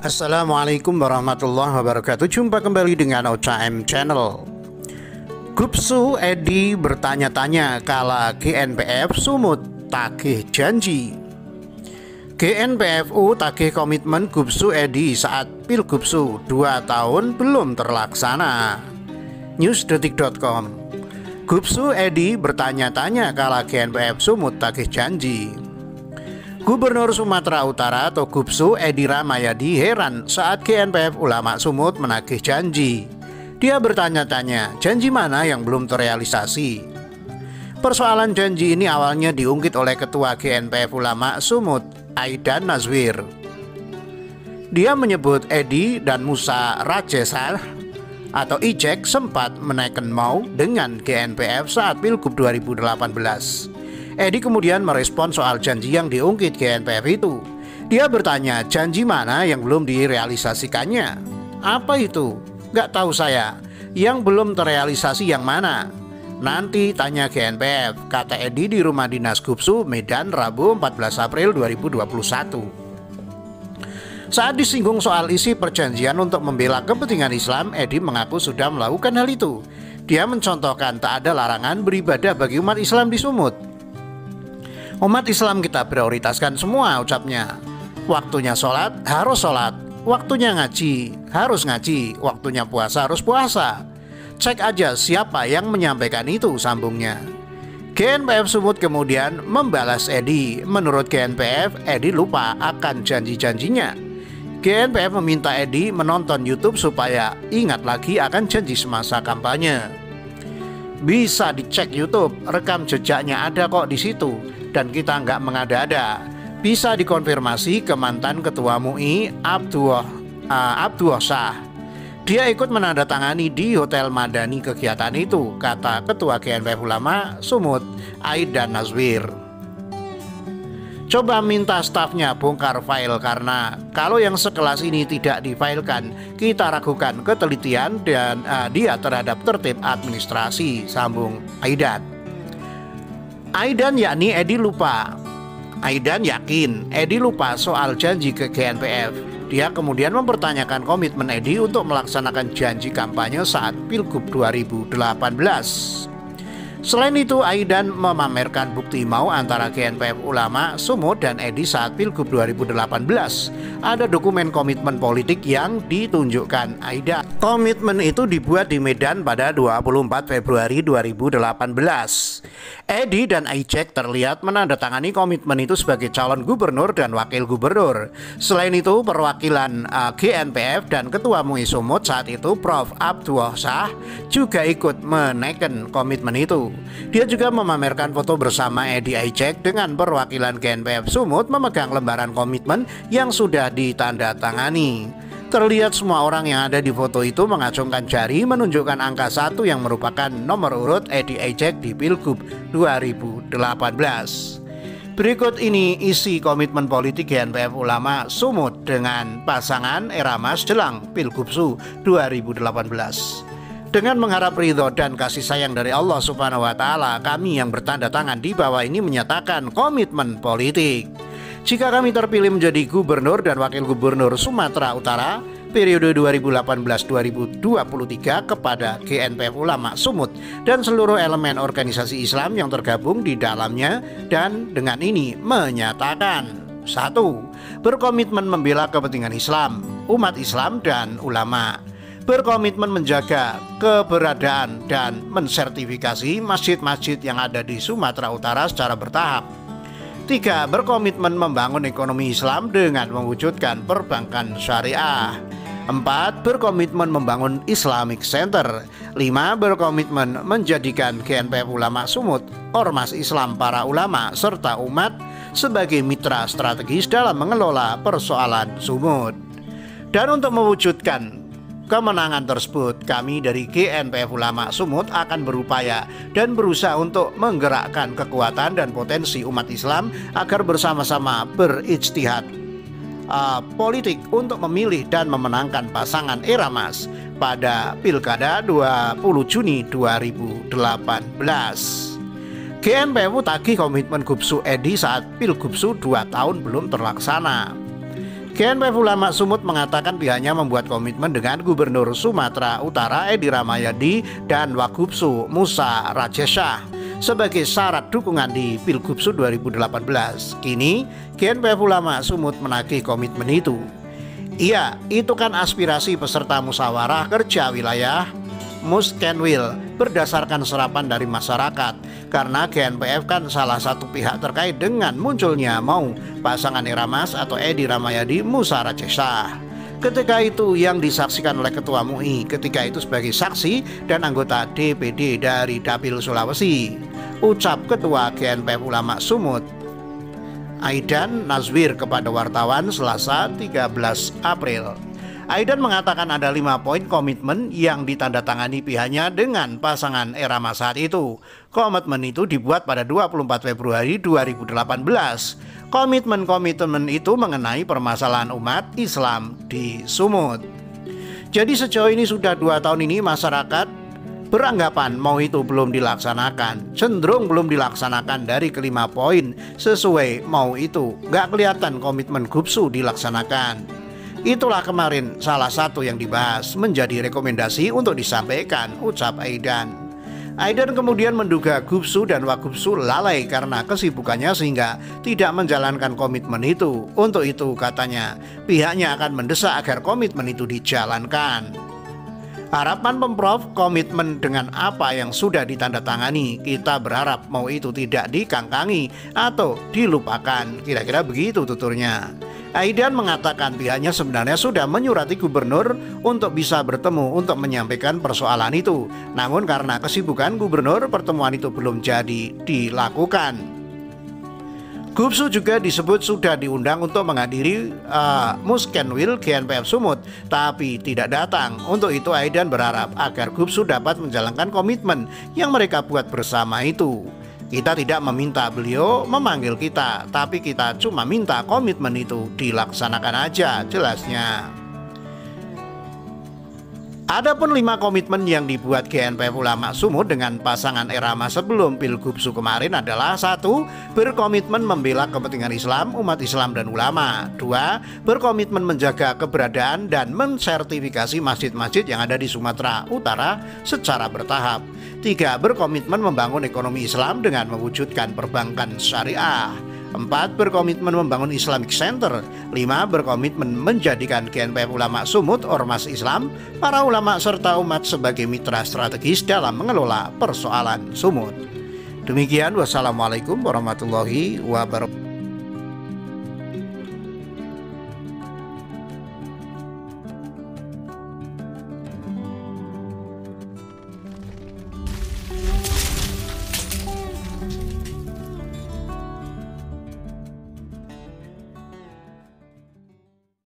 Assalamualaikum warahmatullahi wabarakatuh. Jumpa kembali dengan OCM Channel. Gubsu Edi bertanya-tanya kala GNPF sumut tagih janji. GNPFU tagih komitmen Gubsu Edi saat Pilgubsu 2 tahun belum terlaksana. Newsdetik.com. Gubsu Edi bertanya-tanya kala GNPF sumut tagih janji. Gubernur Sumatera Utara atau Gubsu Edi Rahmayadi heran saat GNPF Ulama Sumut menagih janji. Dia bertanya-tanya, janji mana yang belum terrealisasi? Persoalan janji ini awalnya diungkit oleh Ketua GNPF Ulama Sumut, Aidan Nazwir. Dia menyebut Edi dan Musa Rajesah atau Ijek sempat menaikkan mau dengan GNPF saat Pilgub 2018. Edi kemudian merespon soal janji yang diungkit GNPF itu. Dia bertanya, janji mana yang belum direalisasikannya? Apa itu? Gak tahu saya. Yang belum terrealisasi yang mana? Nanti tanya GNPF, kata Edi di rumah dinas Gubsu Medan Rabu 14 April 2021. Saat disinggung soal isi perjanjian untuk membela kepentingan Islam, Edi mengaku sudah melakukan hal itu. Dia mencontohkan tak ada larangan beribadah bagi umat Islam di Sumut. Umat Islam kita prioritaskan semua, ucapnya. Waktunya sholat, harus sholat. Waktunya ngaji, harus ngaji. Waktunya puasa, harus puasa. Cek aja siapa yang menyampaikan itu, sambungnya. GNPF Sumut kemudian membalas Edi. Menurut GNPF, Edi lupa akan janji-janjinya. GNPF meminta Edi menonton YouTube supaya ingat lagi akan janji semasa kampanye. Bisa dicek YouTube, rekam jejaknya ada kok di situ. Dan kita nggak mengada-ada. Bisa dikonfirmasi ke mantan Ketua MUI Abdullah Shah. Dia ikut menandatangani di Hotel Madani kegiatan itu, kata Ketua GNPF Ulama Sumut Aidan Nazwir. Coba minta stafnya bongkar file karena kalau yang sekelas ini tidak difailkan, kita ragukan ketelitian dan dia terhadap tertib administrasi, sambung Aidan. Aidan yakni Edi lupa. Aidan yakin Edi lupa soal janji ke GNPF. Dia kemudian mempertanyakan komitmen Edi untuk melaksanakan janji kampanye saat Pilgub 2018. Selain itu, Aidan memamerkan bukti mau antara GNPF Ulama Sumut dan Edi saat Pilgub 2018. Ada dokumen komitmen politik yang ditunjukkan Aidan. Komitmen itu dibuat di Medan pada 24 Februari 2018. Edi dan Ijek terlihat menandatangani komitmen itu sebagai calon gubernur dan wakil gubernur. Selain itu, perwakilan GNPF dan Ketua MUI Sumut saat itu Prof. Abdullah Shah juga ikut menaikkan komitmen itu. Dia juga memamerkan foto bersama Edi Ijek dengan perwakilan GNPF Sumut memegang lembaran komitmen yang sudah ditandatangani. Terlihat semua orang yang ada di foto itu mengacungkan jari menunjukkan angka 1 yang merupakan nomor urut Edi Ijek di Pilgub 2018. Berikut ini isi komitmen politik GNPF Ulama Sumut dengan pasangan Eramas jelang Pilgubsu 2018. Dengan mengharap ridho dan kasih sayang dari Allah Subhanahu wa Ta'ala, kami yang bertanda tangan di bawah ini menyatakan komitmen politik. Jika kami terpilih menjadi gubernur dan wakil gubernur Sumatera Utara periode 2018-2023 kepada GNPF Ulama Sumut dan seluruh elemen organisasi Islam yang tergabung di dalamnya, dan dengan ini menyatakan 1. Berkomitmen membela kepentingan Islam, umat Islam dan ulama. Berkomitmen menjaga keberadaan dan mensertifikasi masjid-masjid yang ada di Sumatera Utara secara bertahap. 3. Berkomitmen membangun ekonomi Islam dengan mewujudkan perbankan syariah. 4. Berkomitmen membangun Islamic Center. 5. Berkomitmen menjadikan GNPF Ulama Sumut, ormas Islam para ulama serta umat sebagai mitra strategis dalam mengelola persoalan Sumut. Dan untuk mewujudkan kemenangan tersebut, kami dari GNPF Ulama Sumut akan berupaya dan berusaha untuk menggerakkan kekuatan dan potensi umat Islam agar bersama-sama berijtihad politik untuk memilih dan memenangkan pasangan Eramas pada Pilkada 20 Juni 2018. GNPF tagih komitmen Gubsu Edi saat Pilgubsu 2 tahun belum terlaksana. GNPF Ulama Sumut mengatakan pihaknya membuat komitmen dengan Gubernur Sumatera Utara Edi Rahmayadi dan Wagubsu Musa Rajeksah sebagai syarat dukungan di Pilgubsu 2018. Kini GNPF Ulama Sumut menagih komitmen itu. Iya, itu kan aspirasi peserta musyawarah kerja wilayah Muskenwil berdasarkan serapan dari masyarakat, karena GNPF kan salah satu pihak terkait dengan munculnya mau pasangan Iramas atau Edi Rahmayadi Musa Rajeksah. Ketika itu yang disaksikan oleh Ketua MUI ketika itu sebagai saksi dan anggota DPD dari Dapil Sulawesi, ucap Ketua GNPF Ulama Sumut Aidan Nazwir kepada wartawan Selasa 13 April. Aidan mengatakan ada 5 poin komitmen yang ditandatangani pihaknya dengan pasangan Iramas saat itu. Komitmen itu dibuat pada 24 Februari 2018. Komitmen itu mengenai permasalahan umat Islam di Sumut. Jadi sejauh ini sudah 2 tahun ini masyarakat beranggapan mau itu belum dilaksanakan, cenderung belum dilaksanakan dari ke-5 poin sesuai mau itu. Nggak kelihatan komitmen Gubsu dilaksanakan. Itulah kemarin salah satu yang dibahas menjadi rekomendasi untuk disampaikan, ucap Aidan. Aidan kemudian menduga Gubsu dan Wagubsu lalai karena kesibukannya sehingga tidak menjalankan komitmen itu. Untuk itu katanya pihaknya akan mendesak agar komitmen itu dijalankan. Harapan Pemprov komitmen dengan apa yang sudah ditandatangani. Kita berharap mau itu tidak dikangkangi atau dilupakan. Kira-kira begitu tuturnya. Aidan mengatakan pihaknya sebenarnya sudah menyurati gubernur untuk bisa bertemu untuk menyampaikan persoalan itu. Namun karena kesibukan gubernur, pertemuan itu belum jadi dilakukan. Gubsu juga disebut sudah diundang untuk menghadiri Muskenwil GNPF Sumut, tapi tidak datang. Untuk itu Aidan berharap agar Gubsu dapat menjalankan komitmen yang mereka buat bersama itu. Kita tidak meminta beliau memanggil kita, tapi kita cuma minta komitmen itu dilaksanakan aja, jelasnya. Adapun 5 komitmen yang dibuat GNPF Ulama Sumut dengan pasangan Iramas sebelum Pilgubsu kemarin adalah: 1. Berkomitmen membela kepentingan Islam, umat Islam dan ulama. 2. Berkomitmen menjaga keberadaan dan mensertifikasi masjid-masjid yang ada di Sumatera Utara secara bertahap. 3. Berkomitmen membangun ekonomi Islam dengan mewujudkan perbankan syariah. 4. Berkomitmen membangun Islamic Center. 5. Berkomitmen menjadikan GNPF Ulama Sumut ormas Islam, para ulama serta umat sebagai mitra strategis dalam mengelola persoalan Sumut. Demikian, wassalamualaikum warahmatullahi wabarakatuh.